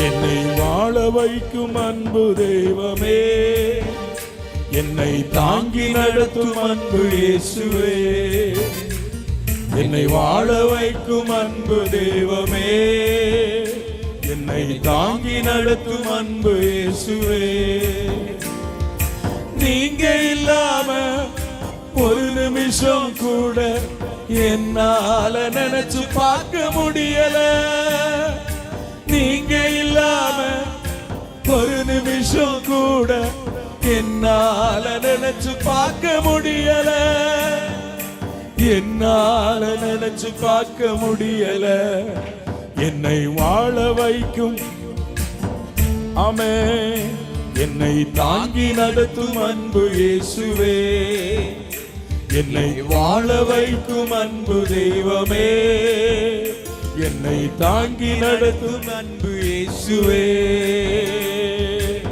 என்னை வாழ வைக்கும் அன்பு தெய்வமே, என்னை தாங்கி நடத்தும் அன்பு இயேசுவே. என்னை வாழ வைக்கும் அன்பு தெய்வமே, என்னை தாங்கி நடத்தும் அன்பு இயேசுவே. நீங்க இல்லாம ஒரு நிமிஷம் கூட என்னால நினைச்சு பார்க்க முடியல. நீங்க இல்லாம ஒரு நிமிஷம் கூட என்னால நினைச்சு பார்க்க முடியல. என்னால நினைச்சு பார்க்க முடியல. என்னை வாழ வைக்கும் ஆமென், என்னை தாங்கி நடத்தும் அன்பு இயேசுவே. என்னை வாழ வைக்கும் அன்பு தெய்வமே, என்னை தாங்கி நடத்தும் அன்பு இயேசுவே.